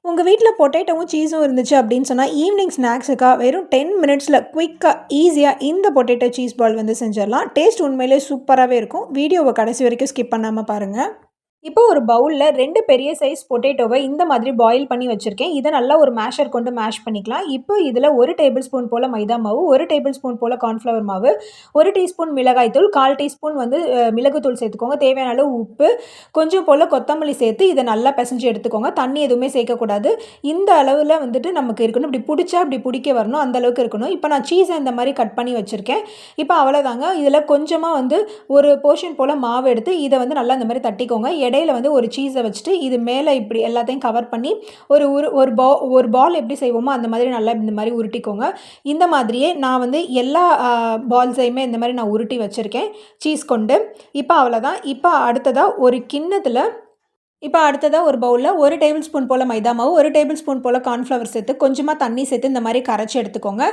உங்கள் வீட்டில் பொட்டேட்டோவும் சீஸும் இருந்துச்சு அப்படின்னு சொன்னால் ஈவினிங் ஸ்நாக்ஸுக்காக வெறும் 10 மினிட்ஸில் குயிக்காக ஈஸியாக இந்த பொட்டேட்டோ சீஸ் பால் வந்து செஞ்சிடலாம். டேஸ்ட் உண்மையிலே சூப்பராகவே இருக்கும். வீடியோவை கடைசி வரைக்கும் ஸ்கிப் பண்ணாமல் பாருங்கள். இப்போ ஒரு பவுல்ல 2 பெரிய சைஸ் பொட்டேட்டோவ இந்த மாதிரி பாயில் பண்ணி வச்சிருக்கேன். இத நல்லா ஒரு மேஷர் கொண்டு மேஷ் பண்ணிக்கலாம். இப்போ இதுல 1 டேபிள் ஸ்பூன் போல மைதா மாவு, 1 டேபிள் ஸ்பூன் போல கார்ன்ஃப்ளவர் மாவு, 1 டீஸ்பூன் மிளகாய் தூள், 1/4 டீஸ்பூன் வந்து மிளகுத்தூள் சேர்த்துக்கோங்க. தேவையான அளவு உப்பு, கொஞ்சம் போல கொத்தமல்லி சேர்த்து இத நல்லா பெசஞ்சு எடுத்துக்கோங்க. தண்ணி எதுவுமே சேர்க்கக்கூடாது. இந்த அளவுல வந்துட்டு நமக்கு இருக்கணும். இப்படி புடிச்சா இப்படி புடிக்க வரணும். அந்த அளவுக்கு இருக்கணும். இப்போ நான் சீஸ இந்த மாரி கட் பண்ணி வச்சிருக்கேன். இப்போ அவ்வளோதாங்க. இதுல கொஞ்சமா வந்து ஒரு போர்ஷன் போல மாவு எடுத்து இத வந்து நல்லா இந்த மாரி தட்டிக்கோங்க. இடையில வந்து ஒரு சீஸை வச்சுட்டு இது மேலே இப்படி எல்லாத்தையும் கவர் பண்ணி ஒரு ஒரு ஒரு பா ஒரு பால் எப்படி செய்வோமோ அந்த மாதிரி நல்லா இந்த மாதிரி உருட்டிக்கோங்க. இந்த மாதிரியே நான் வந்து எல்லா பால்ஸையுமே இந்த மாதிரி நான் உருட்டி வச்சுருக்கேன் சீஸ் கொண்டு. இப்போ அவ்வளோதான். இப்போ அடுத்ததா ஒரு கிண்ணத்தில் இப்போ அடுத்ததாக ஒரு பவுலில் 1 டேபிள் ஸ்பூன் போல் மைதா மாவு, 1 டேபிள் ஸ்பூன் போல் கார்ன்ஃப்ளவர் சேர்த்து கொஞ்சமாக தண்ணி சேர்த்து இந்த மாதிரி கரைச்சி எடுத்துக்கோங்க.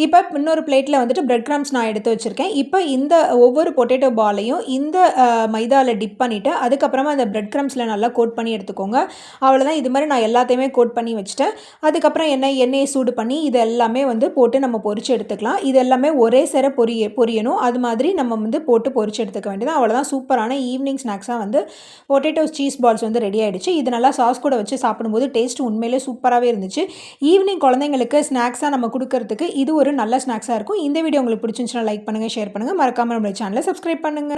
இப்போ இன்னொரு பிளேட்டில் வந்துட்டு பிரெட் கிரம்ஸ் நான் எடுத்து வச்சுருக்கேன். இப்போ இந்த ஒவ்வொரு பொட்டேட்டோ பாலையும் இந்த மைதாவில் டிப் பண்ணிவிட்டு அதுக்கப்புறமா அந்த பிரெட் கிரம்ஸில் நல்லா கோட் பண்ணி எடுத்துக்கோங்க. அவ்வளோதான். இது மாதிரி நான் எல்லாத்தையுமே கோட் பண்ணி வச்சுட்டேன். அதுக்கப்புறம் எண்ணெயை சூடு பண்ணி இது எல்லாமே வந்து போட்டு நம்ம பொரிச்சு எடுத்துக்கலாம். இது எல்லாமே ஒரே சேர பொரியணும். அது மாதிரி நம்ம வந்து போட்டு பொரிச்சு எடுத்துக்க வேண்டியது. அவ்வளோதான். சூப்பரான ஈவினிங் ஸ்நாக்ஸாக வந்து பொட்டேட்டோ சீஸ் பால்ஸ் வந்து ரெடி ஆகிடுச்சு. இது நல்லா சாஸ் கூட வச்சு சாப்பிடும்போது டேஸ்ட் உண்மையிலே சூப்பராகவே இருந்துச்சு. ஈவினிங் குழந்தைங்களுக்கு ஸ்நாக்ஸாக நம்ம கொடுக்கறதுக்கு இது ஒரு நல்ல ஸ்நாக்ஸாக இருக்கும். இந்த வீடியோ உங்களுக்கு பிடிச்சிருந்துச்சுன்னா லைக் பண்ணுங்கள், ஷேர் பண்ணுங்கள். மறக்காமல் நம்மளுடைய சேனலை சப்ஸ்கிரைப் பண்ணுங்கள்.